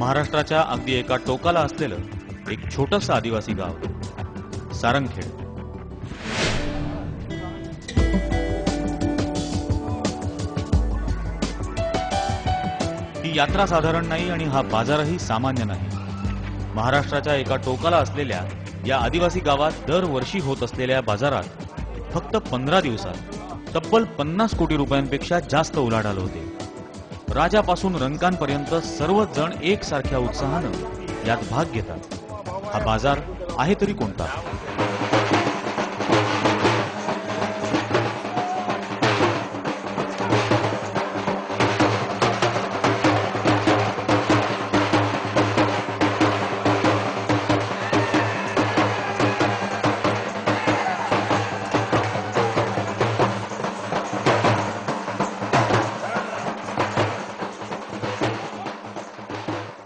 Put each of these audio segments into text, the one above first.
महाराष्ट्राच्या अगदी एका टोकाला असलेलं एक छोटंसं आदिवासी गाव सारंगखेड। ही यात्रा साधारण नाही आणि हा बाजारही सामान्य नाही। महाराष्ट्राच्या एका टोकाला असलेल्या या आदिवासी गावात दरवर्षी होत असलेल्या बाजारात फक्त 15 दिवसात तब्बल 50 कोटी रुपयांपेक्षा जास्त उलाढाल होते। राजापासून रंकांपर्यंत सर्वच जण एकसारख्या उत्साहानं यात भाग घेतात। हा बाजार आहे तरी कोणता?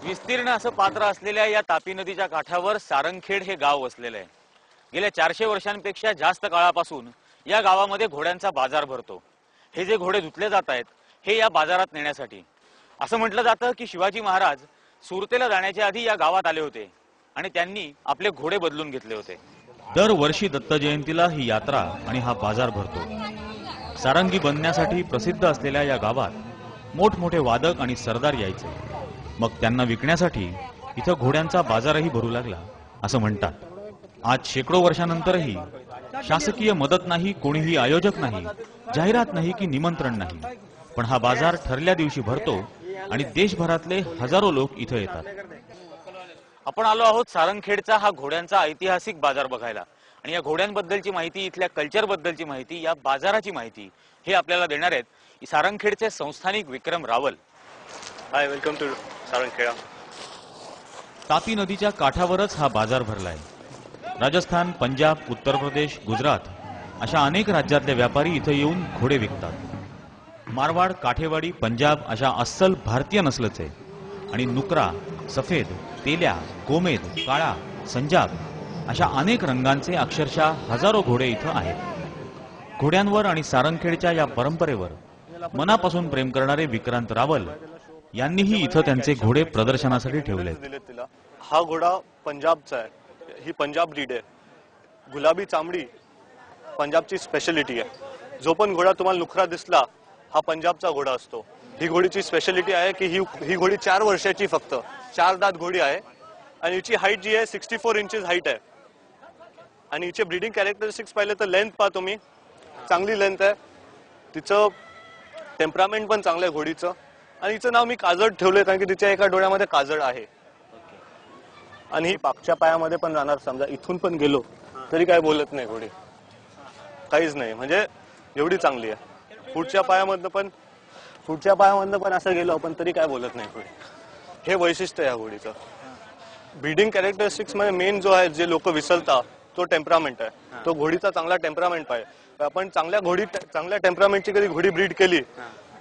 विस्तीर्ण असं पात्र असलेल्या या तापी नदीच्या काठावर सारंगखेड हे गाव वसलेलं आहे। गेल्या 400 वर्षांपेक्षा जास्त काळापासून या गावामध्ये घोड्यांचा बाजार भरतो। हे जे घोडे धुतले जात आहेत हे या बाजारात नेण्यासाठी। असं म्हटलं जातं की शिवाजी महाराज सुरतेला जाण्याच्या आधी या गावात आले होते आणि त्यांनी आपले घोडे बदलून घेतले होते। दरवर्षी दत्त जयंतीला ही यात्रा आणि हा बाजार भरतो। सारंगी बनण्यासाठी प्रसिद्ध असलेल्या या गावात मोठमोठे वादक आणि सरदार यायचे। मग त्यांना विकण्यासाठी इथं घोड्यांचा बाजारही भरू लागला असं म्हणतात। आज शेकडो वर्षांनंतरही शासकीय मदत नाही, कोणीही आयोजक नाही, जाहिरात नाही की निमंत्रण नाही, पण हा बाजार ठरल्या दिवशी भरतो आणि देशभरातले हजारो लोक इथं येतात। आपण आलो आहोत सारंगखेडचा हा घोड्यांचा ऐतिहासिक बाजार बघायला आणि या घोड्यांबद्दलची माहिती, इथल्या कल्चर बद्दलची माहिती, या बाजाराची माहिती हे आपल्याला देणार आहेत सारंगखेडचे संस्थानिक विक्रम रावल। हाय, वेलकम टू सारंगखेड। तापी नदीच्या काठावरच हा बाजार भरलाय। राजस्थान, पंजाब, उत्तर प्रदेश, गुजरात अशा अनेक राज्यातले व्यापारी इथं येऊन घोडे विकतात। मारवाड, काठेवाडी, पंजाब अशा अस्सल भारतीय नसलचे आणि नुकरा, सफेद, तेल्या, गोमेद, काळा, संजाब अशा अनेक रंगांचे अक्षरशः हजारो घोडे इथं आहेत। घोड्यांवर आणि सारंगखेडच्या या परंपरेवर मनापासून प्रेम करणारे विक्रांत रावल यांनीही इथं त्यांचे घोडे प्रदर्शनासाठी ठेवले। हा घोडा पंजाबचा आहे, ही पंजाब ब्रीड आहे। गुलाबी चामडी पंजाबची स्पेशलिटी आहे। जो पण घोडा तुम्हाला नुकरा दिसला हा पंजाबचा घोडा असतो। ही घोडीची स्पेशलिटी आहे की ही घोडी 4 वर्षाची, फक्त 4 दात घोडी आहे आणि हिची हाईट जी आहे 64 इंचेस हाईट आहे। आणि हिचे ब्रीडिंग कॅरेक्टरिस्टिक्स पाहिले तर लेंथ पाहतो मी, चांगली लेंथ आहे, तिचं टेम्परामेंट पण चांगलं आहे घोडीचं। आणि हिचं नाव मी काजळ ठेवलंय कारण की तिच्या एका डोळ्यामध्ये काजळ आहे। आणि ही पाकच्या पायामध्ये पण राहणार, समजा इथून पण गेलो तरी काय बोलत नाही घोडी, काहीच नाही, म्हणजे एवढी चांगली आहे। पुढच्या पायामधनं पण असं गेलो आपण तरी काय बोलत नाही घोडी। हे वैशिष्ट्य आहे या घोडीचं। ब्रीडिंग कॅरेक्टरिस्टिक्स मध्ये मेन जो आहे, जे लोक विसरतात, तो टेम्परामेंट आहे। तो घोडीचा चांगला टेम्परामेंट पाहिजे। आपण चांगल्या टेम्परामेंटची कधी घोडी ब्रीड केली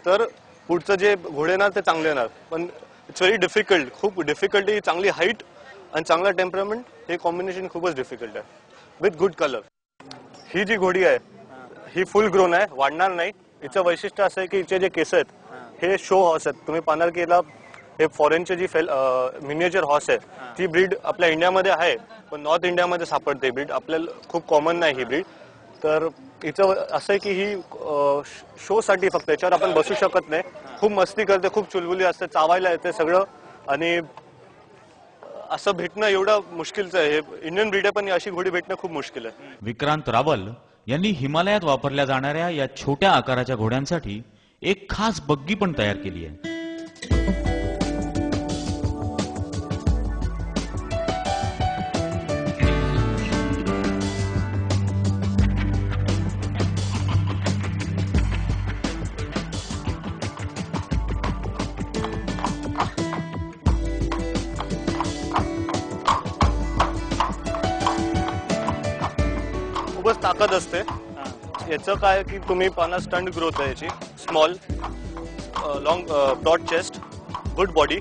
तर पुढचं जे घोडे ना ते चांगले येणार। पण इट्स व्हेरी डिफिकल्ट, खूप डिफिकल्टी। चांगली हाईट आणि चांगला टेम्परामेंट हे कॉम्बिनेशन खूपच डिफिकल्ट आहे विथ गुड कलर। ही जी घोडी आहे ही फुल ग्रोन आहे, वाढणार नाही। हिचं वैशिष्ट्य असं आहे की हिचे जे केस आहेत हे शो हॉर्स आहेत। तुम्ही पाहणार की हे फॉरेनचे जी मिनिएचर हॉर्स आहे ती ब्रीड आपल्या इंडियामध्ये आहे, पण नॉर्थ इंडियामध्ये सापडते ब्रीड, आपल्याला खूप कॉमन नाही ही ब्रीड। तर हिचं असं आहे की ही शो साठी फक्त, याच्यावर आपण बसू शकत नाही। खूप मस्ती करते, खूप चुलबुली असते, चावायला येते सगळं, आणि असं भेटणं एवढं मुश्किलचं आहे। इंडियन ब्रीड आहे पण अशी घोडी भेटणं खूप मुश्किल आहे। विक्रांत रावल यांनी हिमालयात वापरल्या जाणाऱ्या या छोट्या आकाराच्या घोड्यांसाठी एक खास बग्गी पण तयार केली आहे। खूपच ताकद असते याचं। काय की तुम्ही पाहणार स्टंट ग्रोथ आहे याची, small long broad chest, good body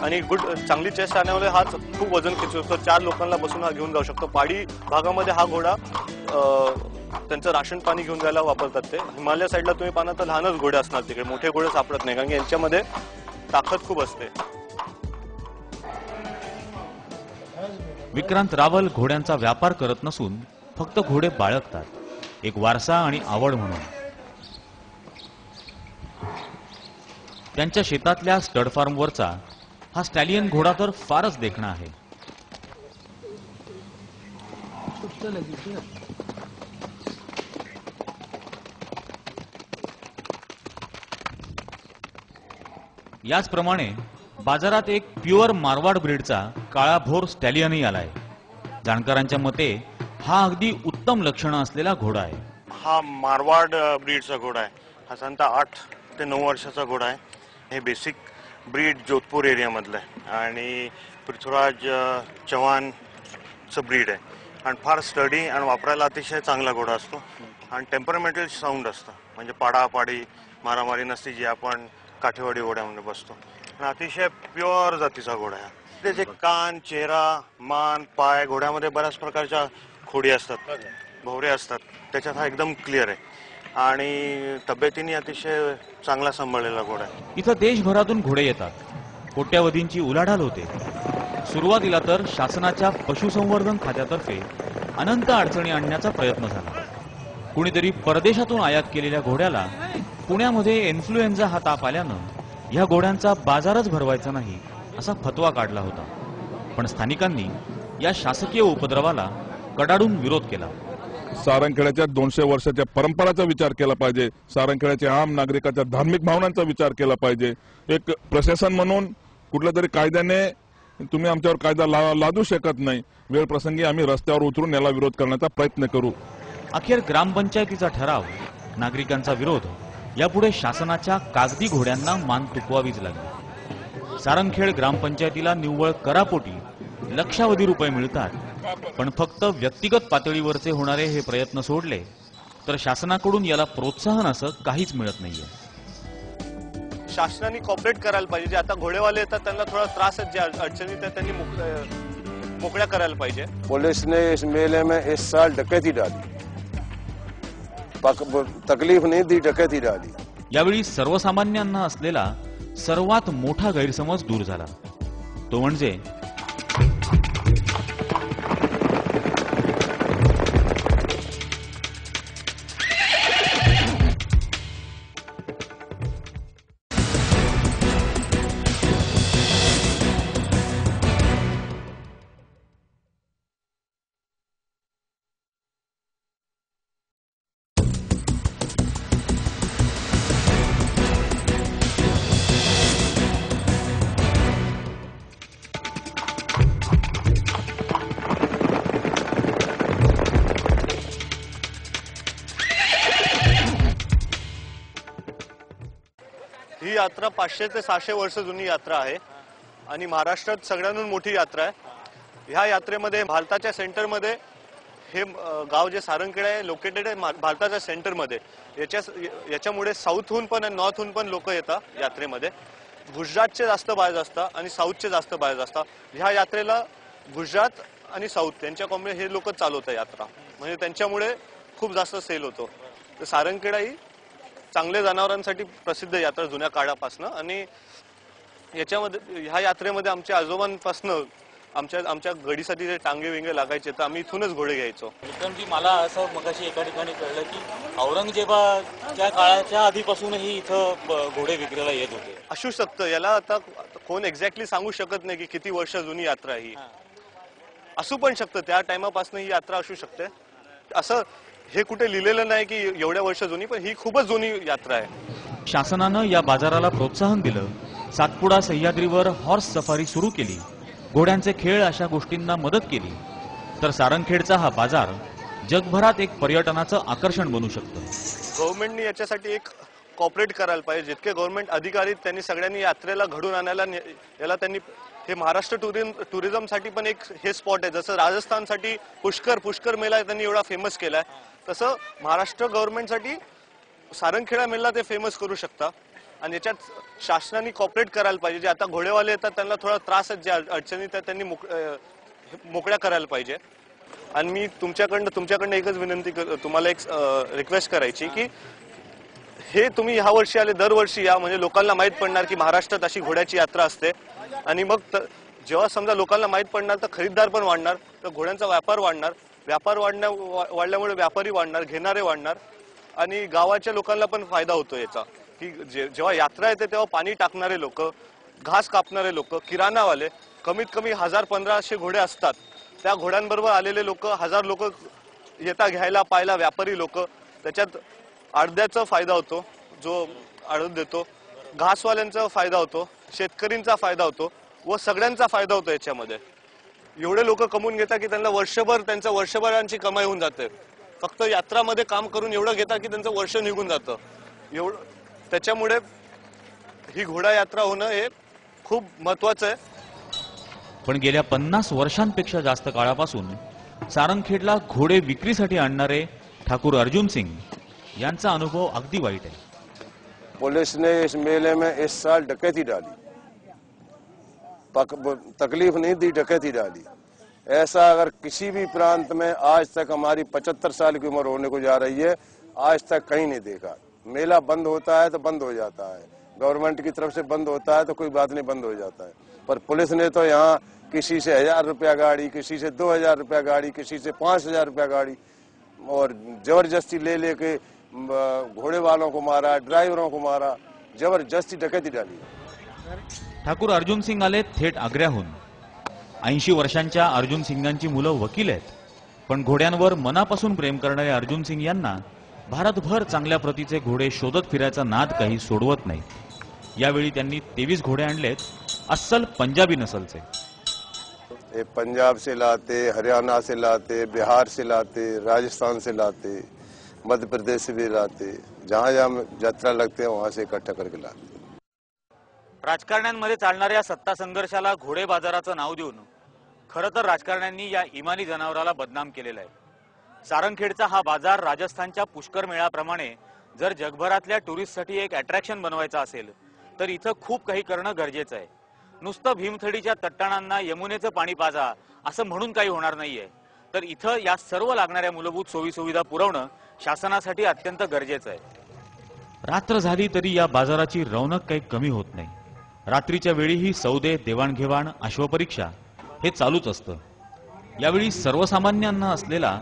आणि चांगली चेस्ट आणण्यामुळे हा खूप वजन खेचू शकतो। 4 लोकांना बसून हा घेऊन जाऊ शकतो। पहाडी भागामध्ये हा घोडा त्यांचं राशन पाणी घेऊन जायला वापरतात ते। हिमालय साईडला तुम्ही पाहणार तर लहानच घोडे असणार, तिकडे मोठे घोडे सापडत नाही कारण की यांच्यामध्ये ताकद खूप असते। विक्रांत रावल घोड्यांचा व्यापार करत नसून फक्त घोडे बाळगतात, एक वारसा आणि आवड म्हणून. त्यांच्या शेतातल्या स्टड फार्मवरचा हा स्टॅलियन घोडा तर फारच देखणा आहे. याचप्रमाणे बाजारात एक प्युअर मारवाड ब्रीडचा काळा भोर स्टॅलियनही आलाय. जाणकारांच्या मते हा अगदी उत्तम लक्षणं असलेला घोडा आहे. हा मारवाड ब्रीडचा घोडा आहे. हा साधारणतः 8 ते 9 वर्षाचा घोडा आहे. हे बेसिक ब्रीड जोधपूर एरियामधलं आहे आणि पृथ्वीराज चव्हाणचं ब्रीड आहे आणि फार स्टडी आणि वापरायला अतिशय चांगला घोडा असतो आणि टेम्परमेंटल साऊंड असतं, म्हणजे पाडापाडी मारामारी नसते जी आपण काठेवाडी घोड्यामध्ये बसतो. आणि अतिशय प्युअर जातीचा घोडा आहे. त्याचे कान, चेहरा, मान, पाय, घोड्यामध्ये बऱ्याच प्रकारच्या खोडी असतात, भोवरे असतात, त्याच्यात हा एकदम क्लिअर आहे आणि तब्येतीने अतिशय चांगला सांभाळलेला घोडा आहे. इथं देशभरातून घोडे येतात. कोट्यावधींची उलाढाल होते. सुरुवातीला तर शासनाच्या पशुसंवर्धन खात्यातर्फे अनंत अडचणी आणण्याचा प्रयत्न झाला. कुणीतरी परदेशातून आयात केलेल्या घोड्याला पुण्यामध्ये इन्फ्लुएन्झा हा ताप आल्यानं ह्या घोड्यांचा बाजारच भरवायचा नाही असा फतवा काढला होता. पण स्थानिकांनी या शासकीय उपद्रवाला कडाडून विरोध केला. सारंगखेड्याच्या 200 वर्षाच्या परंपराचा विचार केला पाहिजे. सारंगखेड्याच्या आम नागरिकाच्या धार्मिक भावनांचा विचार केला पाहिजे. एक प्रशासन म्हणून कुठल्या तरी कायद्याने तुम्ही आमच्यावर कायदा लादू शकत नाही. वेळ प्रसंगी आम्ही रस्त्यावर उतरून याला विरोध करण्याचा प्रयत्न करू. अखेर ग्रामपंचायतीचा ठराव, नागरिकांचा विरोध यापुढे शासनाच्या कागदी घोड्यांना मान तुकवावीच लागली. सारंगखेड ग्रामपंचायतीला निव्वळ करापोटी लक्षावधी रुपये मिळतात, पण फक्त व्यक्तिगत पातळीवरचे होणारे हे प्रयत्न सोडले तर शासनाकडून याला प्रोत्साहन असं काहीच मिळत नाहीये. शासनाने कॉपरेट करायला पाहिजे. जे आता घोडेवाले येतात त्यांना थोडा त्रास आहे, ज्या अडचणी त्या त्यांनी मोकळ्या करायला पाहिजे. पुलिस ने इस मेले में इस साल डकैती डाली, तकलीफ नहीं दी, डकैती डाली. यावेळी सर्वसामान्यांना असलेला सर्वात मोठा गैरसमज दूर झाला. तो म्हणजे ही यात्रा 500 ते 600 वर्ष जुनी यात्रा आहे आणि महाराष्ट्रात सगळ्यांहून मोठी यात्रा आहे. ह्या यात्रेमध्ये भारताच्या सेंटरमध्ये हे गाव जे सारंगखेड आहे लोकेटेड आहे भारताच्या सेंटरमध्ये. याच्यामुळे साऊथहून पण आणि नॉर्थहून पण लोक येतात यात्रेमध्ये. गुजरातचे जास्त बाहेर असतात आणि साऊथचे जास्त बाहेर असतात. ह्या यात्रेला गुजरात आणि साऊथ त्यांच्या कॉम्बे हे लोक चालवतात यात्रा, म्हणजे त्यांच्यामुळे खूप जास्त सेल होतो. तर सारंगखेडा ही चांगल्या जनावरांसाठी प्रसिद्ध यात्रा जुन्या काळापासून आणि याच्यामध्ये ह्या यात्रेमध्ये आमच्या आजोबांपासून आमच्या गडीसाठी जे टांगे विंगे लागायचे तर आम्ही इथूनच घोडे घ्यायचो. विक्रमजी, मला असं मगाशी एका ठिकाणी कळलं की औरंगजेबाच्या काळाच्या आधीपासूनही इथं घोडे विक्रीला येत होते. असू शकतं, याला आता कोण एक्झॅक्टली सांगू शकत नाही की किती वर्ष जुनी यात्रा ही. असू पण शकतं, त्या टाइमापासून ही यात्रा असू शकते. असं हे कुठे लिहिलेलं नाही की एवढ्या वर्ष जुनी, पण ही खूपच जुनी यात्रा आहे. शासनानं या बाजाराला प्रोत्साहन दिलं. सातपुडा सह्याद्रीवर हॉर्स सफारी सुरू केली. घोड्यांचे खेळ अशा गोष्टींना मदत केली तर सारंगखेडचा हा बाजार जगभरात एक पर्यटनाचं आकर्षण बनू शकतं. गव्हर्नमेंटने याच्यासाठी एक कॉपरेट करायला पाहिजे. जितके गव्हर्नमेंट अधिकारी त्यांनी सगळ्यांनी यात्रेला घडून आणायला याला त्यांनी हे महाराष्ट्र टुरिझमसाठी पण एक हे स्पॉट आहे. जसं राजस्थानसाठी पुष्कर मेला त्यांनी एवढा फेमस केलाय, तसं महाराष्ट्र गव्हर्नमेंटसाठी सारंगखेडा मेला ते फेमस करू शकता. आणि याच्यात शासनाने कॉपरेट करायला पाहिजे. जे आता घोडेवाले येतात त्यांना थोडा त्रास आहे, ज्या अडचणी त्या त्यांनी मोकळ्या करायला पाहिजे. आणि मी तुमच्याकडनं एकच विनंती तुम्हाला एक रिक्वेस्ट करायची की हे तुम्ही ह्या वर्षी आले, दरवर्षी या, म्हणजे लोकांना माहित पडणार की महाराष्ट्रात अशी घोड्याची यात्रा असते. आणि मग जेव्हा समजा लोकांना माहित पडणार तर खरीददार पण वाढणार. तर घोड्यांचा व्यापार वाढणार. व्यापार वाढल्यामुळे व्यापारी वाढणार, घेणारे वाढणार आणि गावाच्या लोकांना पण फायदा होतो याचा की जेव्हा यात्रा येते तेव्हा पाणी टाकणारे लोक, घास कापणारे लोक, किराणावाले, कमीत कमी 1000-1500 घोडे असतात. त्या घोड्यांबरोबर आलेले लोक, 1000 लोक येता घ्यायला पाहायला, व्यापारी लोक, त्याच्यात अर्ध्याचा फायदा होतो जो आडत देतो, घासवाल्यांचा फायदा होतो, शेतकरींचा फायदा होतो व सगळ्यांचा फायदा होतो. याच्यामध्ये एवढे लोक कमवून घेतात की त्यांना त्यांच्या वर्षभरांची कमाई होऊन जाते. फक्त यात्रामध्ये काम करून एवढं घेतात की त्यांचं वर्ष निघून जातं. त्याच्यामुळे ही घोडा यात्रा होणं हे खूप महत्वाचं आहे. पण गेल्या 50 वर्षांपेक्षा जास्त काळापासून सारंगखेडला घोडे विक्रीसाठी आणणारे ठाकूर अर्जुन सिंग यांचा अनुभव अगदी वाईट आहे. पुलिस ने इस मेले में इस साल डकैती डाली, तकलीफ नहीं दी, डकैती डाली. ऐसा अगर किसी भी प्रांत में आज तक, हमारी 75 साल की उम्र होने को जा रही है, आज तक कहीं नहीं देखा. मेला बंद होता है तो बंद हो जाता है, गवर्नमेंट की तरफ से बंद होता है तो कोई बात नहीं, बंद हो जाता है. पर पुलिस ने तो यहाँ किसी से 1000 रुपया गाड़ी, किसी से 2000 रुपया गाड़ी, किसी से 5000 रुपया गाड़ी और जबरदस्ती ले लेके घोड़े वालों को मारा, ड्राइवरों को मारा, जबरदस्ती डकैती डाली. ठाकूर अर्जुन सिंग आले थेट आग्र्याहून. 80 वर्षांच्या अर्जुन सिंगांची मुलं वकील आहेत, पण घोड्यांवर मनापासून प्रेम करणारे अर्जुन सिंग यांना भारतभर चांगल्या प्रतीचे घोडे शोधत फिरायचा नाद काही सोडवत नाही. यावेळी त्यांनी 23 घोडे आणलेत, अस्सल पंजाबी नसलचे. ये पंजाब से लाते, हरियाणा से लाते, बिहार से लाते, राजस्थान से लाते, मध्य प्रदेश से भी लाते, जहाँ जहाँ यात्रा लगते हैं वहां से इकट्ठा करके लाते. राजकारण्यांमध्ये चालणाऱ्या सत्ता संघर्षाला घोडे बाजाराचं नाव देऊन खरं तर राजकारण्यांनी या इमानी जनावराला बदनाम केलेलं आहे. सारंगखेडचा हा बाजार राजस्थानच्या पुष्कर मेळाप्रमाणे जर जगभरातल्या टुरिस्टसाठी एक अट्रॅक्शन बनवायचा असेल तर इथं खूप काही करणं गरजेचं आहे. नुसतं भीमथडीच्या तट्टाणांना यमुनेचं पाणी पाजा असं म्हणून काही होणार नाहीये. तर इथं या सर्व लागणाऱ्या मूलभूत सोयीसुविधा पुरवणं शासनासाठी अत्यंत गरजेचं आहे. रात्र झाली तरी या बाजाराची रौनक काही कमी होत नाही. रात्रीच्या वेळीही सौदे, देवाणघेवाण, अश्वपरीक्षा हे चालूच असतं. यावेळी सर्वसामान्यांना असलेला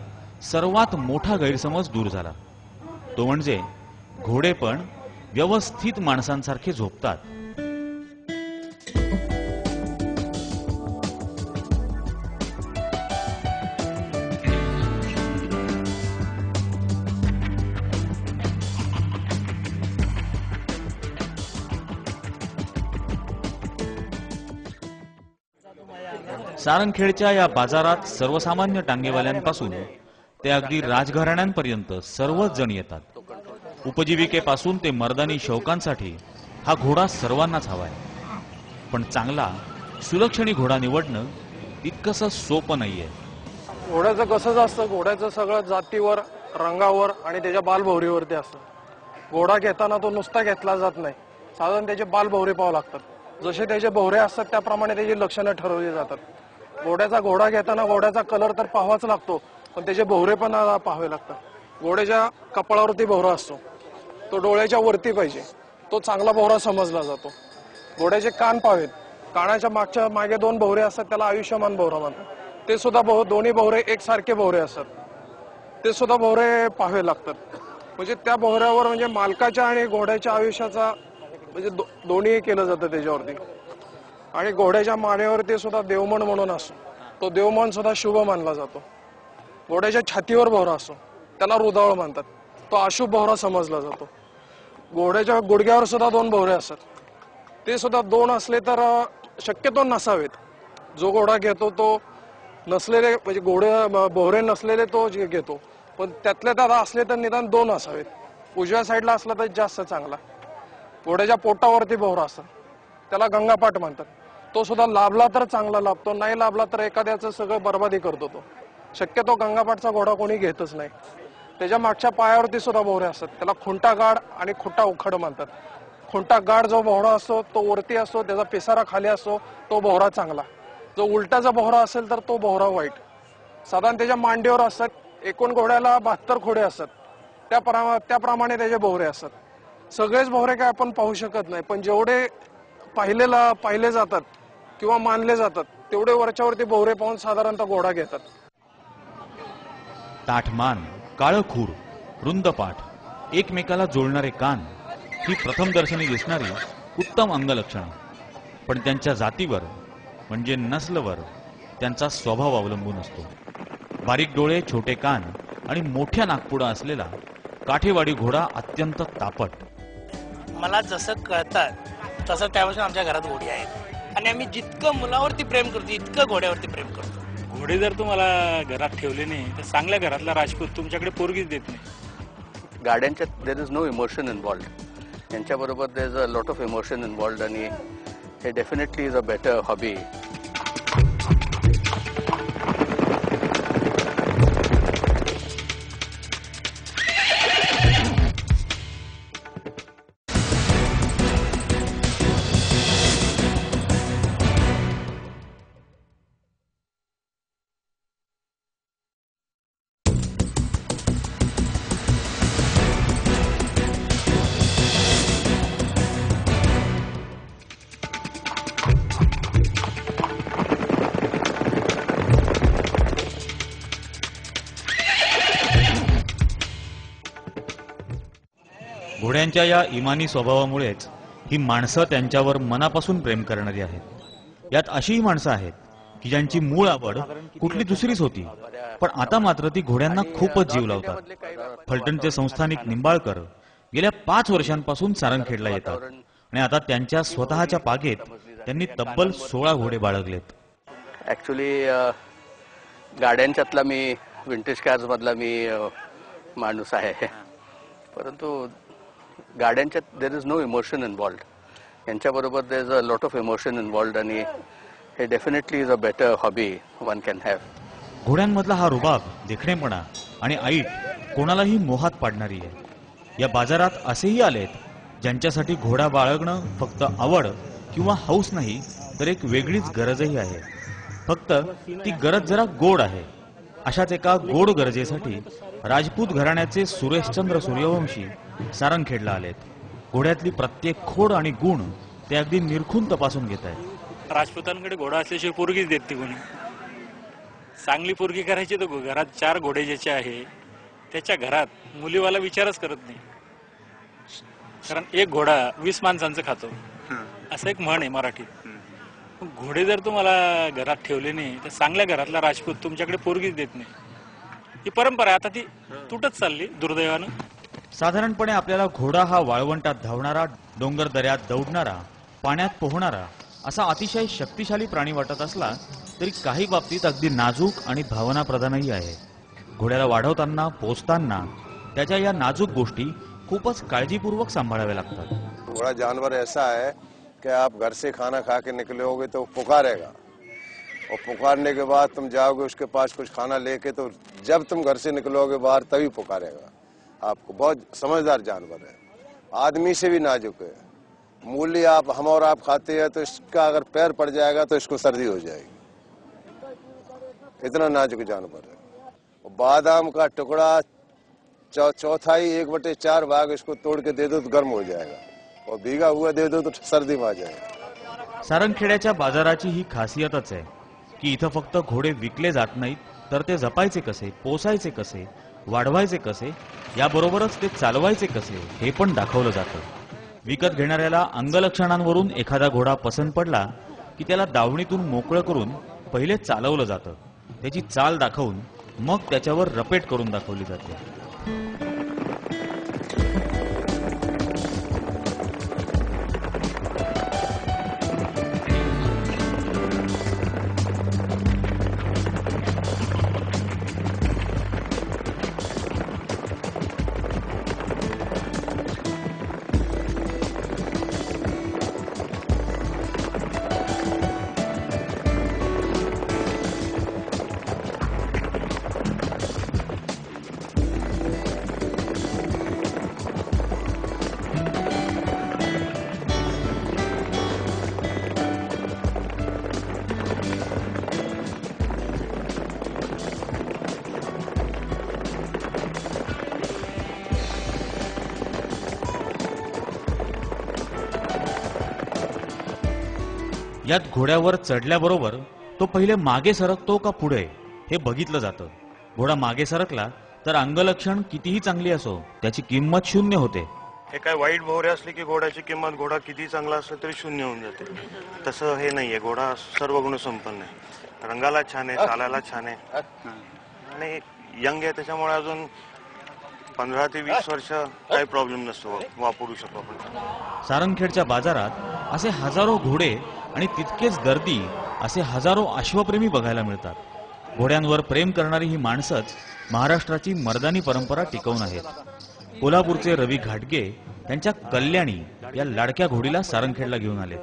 सर्वात मोठा गैरसमज दूर झाला. तो म्हणजे घोडे पण व्यवस्थित माणसांसारखे झोपतात. सारंगखेडच्या या बाजारात सर्वसामान्य टांगेवाल्यांपासून ते अगदी राजघराण्यांपर्यंत सर्वच जण येतात. उपजीविकेपासून ते मर्दानी शौकांसाठी हा घोडा सर्वांनाच हवाय. पण चांगला सुलक्षणी घोडा निवडणं तितकंसं सोपं नाहीये. घोड्याचं कसं असतं, घोड्याचं सगळं जातीवर, रंगावर आणि त्याच्या बालभौरीवरती असतं. घोडा घेताना तो नुसता घेतला जात नाही, साधारण त्याचे बालभौरे पाहावं लागतात. जसे त्याचे भोवरे असतात त्याप्रमाणे त्याची लक्षणं ठरवली जातात. घोडा घेताना घोड्याचा कलर तर पाहावाच लागतो, पण त्याचे भोवरे पण पाहावे लागतात. घोड्याच्या कपाळावरती भोवरा असतो, तो डोळ्याच्या वरती पाहिजे, तो चांगला भोवरा समजला जातो. घोड्याचे कान पाहावेत, कानाच्या मागे 2 भोवरे असतात, त्याला आयुष्यमान भोवरा म्हणतात. ते सुद्धा दोन्ही भोवरे एकसारखे भोवरे असतात, ते सुद्धा भोवरे पाहावे लागतात. म्हणजे त्या भोवऱ्यावर म्हणजे मालकाच्या आणि घोड्याच्या आयुष्याचा म्हणजे दोन्ही केलं जातं त्याच्यावरती. आणि घोड्याच्या मानेवरती सुद्धा देवमन म्हणून असतो, तो देवमन सुद्धा शुभ मानला जातो. घोड्याच्या छातीवर भोवरा असतो, त्याला रुदावळ म्हणतात, तो अशुभ भोवरा समजला जातो. घोड्याच्या गुडघ्यावर सुद्धा 2 भोवरे असतात, ते सुद्धा 2 असले तर शक्यतो नसावेत. जो घोडा घेतो तो नसलेले म्हणजे भोवरे नसलेले तो घेतो, पण त्यातल्या त्यात असले तर निदान 2 असावेत. उजव्या साईडला असला तर जास्त चांगला. घोड्याच्या पोटावरती भोवरा असतात, त्याला गंगापाठ म्हणतात, तो सुद्धा लाभला तर चांगला लाभतो, नाही लाभला तर एखाद्याचं सगळं बर्बादी करतो. तो शक्यतो गंगापाठचा घोडा कोणी घेतच नाही. त्याच्या मागच्या पायावरती सुद्धा भोवरे असतात, त्याला खुंटा गाड आणि खुंटा उखड म्हणतात. खुंटा गाड जो भोवरा असतो तो वरती असतो, त्याचा पिसारा खाली असतो, तो भोवरा चांगला. जो उलटाचा भोवरा असेल तर तो भोवरा वाईट. साधारण त्याच्या मांडीवर असतात, एकूण घोड्याला 72 खोडे असतात, त्याप्रमाणे त्याचे भोवरे असतात. सगळेच भोवरे काय आपण पाहू शकत नाही, पण जेवढे पाहिले जातात किंवा मानले जातात तेवढे वरच्यावरती भोवरे पाहून साधारणतः घोडा घेतात. ताठमान, काळं खूर, रुंद पाठ, एकमेकाला जोडणारे कान ही प्रथम दर्शनी दिसणारी उत्तम अंगलक्षणं. पण त्यांच्या जातीवर म्हणजे नस्लवर त्यांचा स्वभाव अवलंबून असतो. बारीक डोळे, छोटे कान आणि मोठ्या नागपुडा असलेला काठेवाडी घोडा अत्यंत तापट. मला जसं कळतात तसं त्यापासून आमच्या घरात घोडी आहेत आणि आम्ही जितकं मुलावरती प्रेम करतो इतकं घोड्यावरती प्रेम करतो. घोडे जर तुम्हाला घरात ठेवले नाही तर चांगल्या घरातला राजपूत तुमच्याकडे पोरगीच देत नाही. गाड्यांच्या there is no emotion involved. यांच्याबरोबर there is a lot of emotion involved आणि हे definitely is a better hobby. घोड्यांच्या या इमानी स्वभावामुळेच ही माणसं त्यांच्यावर मनापासून प्रेम करणारी आहेत. यात अशीही माणसं आहेत की ज्यांची मूळ आवड कुठली दुसरीच होती, पण आता मात्र ती घोड्यांना खूपच जीव लावतात. फलटणचे संस्थानिक निंबाळकर गेल्या 5 वर्षांपासून सारंगखेडला येतात आणि आता त्यांच्या स्वतःच्या पागेत त्यांनी तब्बल 16 घोडे बाळगलेत. ऍक्च्युली गाड्यांच्यातला मी विंटेज कार्स मधला मी माणूस आहे, परंतु गाड्यांच्यात there is no emotion involved. यांच्याबरोबर there is a lot of emotion involved आणि हे definitely is a better hobby one can have. घोड्यांमधला हा रुबाब, देखणेपणा आणि ऐट कोणालाही मोहात पाडणारी आहे. या बाजारात असेही आलेत ज्यांच्यासाठी घोडा बाळगणं फक्त आवड किंवा हौस नाही, तर एक वेगळीच गरजही आहे. फक्त ती गरज जरा गोड आहे. अशाच एका गोड गरजेसाठी राजपूत घराण्याचे सुरेशचंद्र सूर्यवंशी सारंगखेडला आलेत. घोड्यातली प्रत्येक खोड आणि गुण ते अगदी निरखून तपासून घेत आहेत. राजपूतांकडे घोडा असल्याशिवाय पोरगीच देत नाही कोणी. चांगली पोरगी करायची तर घरात 4 घोडे ज्याचे आहे त्याच्या घरात मुलीवाला विचारच करत नाही, कारण एक घोडा 20 माणसांचं खातो, असं एक म्हण आहे मराठीत. घोडे जर तुम्हाला घरात ठेवले नाही तर चांगल्या घरातला राजपूत तुमच्याकडे पोरगीच देत नाही. ही परंपरा आहे, आता ती तुटत चालली दुर्दैवानं. साधारणपणे आपल्याला घोडा हा वाळवंटात धावणारा, डोंगर दऱ्यात दौडणारा, पाण्यात पोहणारा असा अतिशय शक्तिशाली प्राणी वाटत असला तरी काही बाबतीत अगदी नाजूक आणि भावनाप्रधानही आहे. घोड्याला वाढवताना, पोसताना त्याच्या या नाजूक गोष्टी खूपच काळजीपूर्वक सांभाळाव्या लागतात. घोड़ा जानवर ऐसा है कि आप घर से खाना खा के निकलोगे तो पुकारेगा, और पुकारने के बाद तुम जाओगे उसके पास कुछ खाना लेके, तो जब तुम घर से निकलोगे बाहर तभी पुकारेगा आपको. बहुत समझदार जानवर है, आदमी से भी नाजुक है. मूली हम और आप खाते हैं तो इसका अगर पैर पड़ जाएगा तो इसको सर्दी हो जाएगी, इतना नाजुक जानवर है. बादाम का टुकड़ा चौथाई 1/4 भाग इसको तोड़ के दे दो तो गर्म हो जाएगा, और भीगा हुआ दे दो तो सर्दी में आ जाएगा. सारंगखेड्याच्या बाजाराची ही खासियतच आहे की इथं फक्त घोडे विकले जात नाहीत, तर ते जपायचे कसे, पोसायचे कसे, वाढवायचे कसे, याबरोबरच ते चालवायचे कसे हे पण दाखवलं जातं. विकत घेणाऱ्याला अंगलक्षणांवरून एखादा घोडा पसंत पडला की त्याला दावणीतून मोकळं करून पहिले चालवलं जातं. त्याची चाल दाखवून मग त्याच्यावर रपेट करून दाखवली जाते. यात घोड्यावर चढल्याबरोबर तो पहिले मागे सरकतो का पुढे हे बघितलं जातं. घोडा मागे सरकला तर अंगलक्षण कितीही चांगली असो त्याची किंमत शून्य होते. हे काय वाईट भोवरे असले की घोड्याची किंमत, घोडा किती चांगला असला तरी शून्य होऊन जाते. तसं हे नाहीये. घोडा सर्व गुण संपन्न आहे. रंगाला छान आहे, चालायला छान आहे आणि यंग आहे, त्याच्यामुळे अजून 15 ते 20 वर्ष काही प्रॉब्लेम नसतो, वापरू शकतो आपण. सारंगखेडच्या बाजारात असे हजारो घोडे आणि तितकेच दर्दी असे हजारो अश्वप्रेमी बघायला मिळतात. घोड्यांवर प्रेम करणारी ही माणसंच महाराष्ट्राची मर्दानी परंपरा टिकवून आहेत. कोल्हापूरचे रवी घाटगे त्यांच्या कल्याणी या लाडक्या घोडीला सारंगखेडला घेऊन आले.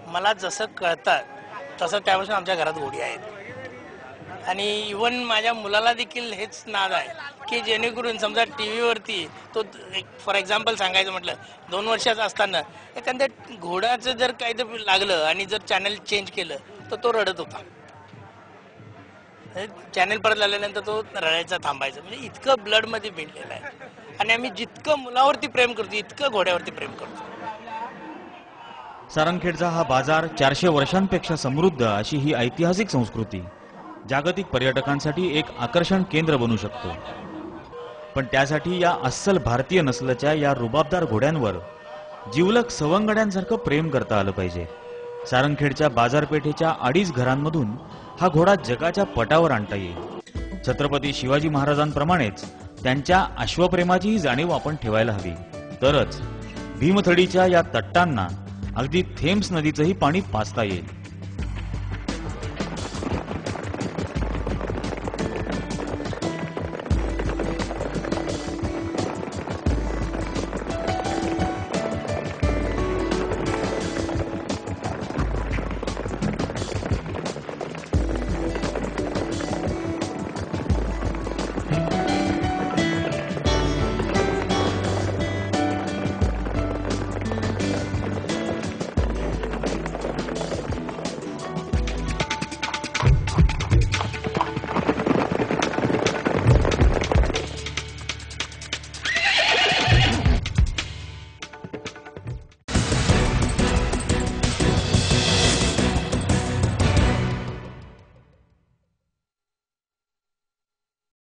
मला जसं कळतात तसं त्यापासून आमच्या घरात घोडी आहेत आणि इव्हन माझ्या मुलाला देखील हेच नाद आहे की जेणेकरून समजा टीव्हीवरती तो फॉर एक्झाम्पल सांगायचं म्हटलं 2 वर्षाचा असताना एखाद्या घोड्याचं जर काहीतरी लागलं आणि जर चॅनल चेंज केलं तर तो रडत होता. चॅनल परत लागल्यानंतर तो रडायचा थांबायचा. म्हणजे इतकं ब्लड मध्ये भिनलेलं आहे आणि आम्ही जितकं मुलावरती प्रेम करतो इतकं घोड्यावरती प्रेम करतो. सारंगखेडचा हा बाजार 400 वर्षांपेक्षा समृद्ध अशी ही ऐतिहासिक संस्कृती जागतिक पर्यटकांसाठी एक आकर्षण केंद्र बनू शकतो. पण त्यासाठी या अस्सल भारतीय नसलच्या या रुबाबदार घोड्यांवर जिवलग सवंगड्यांसारखं प्रेम करता आलं पाहिजे. सारंगखेडच्या बाजारपेठेच्या 2.5 घरांमधून हा घोडा जगाच्या पटावर आणता येईल. छत्रपती शिवाजी महाराजांप्रमाणेच त्यांच्या अश्वप्रेमाचीही जाणीव आपण ठेवायला हवी. तरच भीमथडीच्या या तट्टांना अगदी थेम्स नदीचंही पाणी पाजता येईल.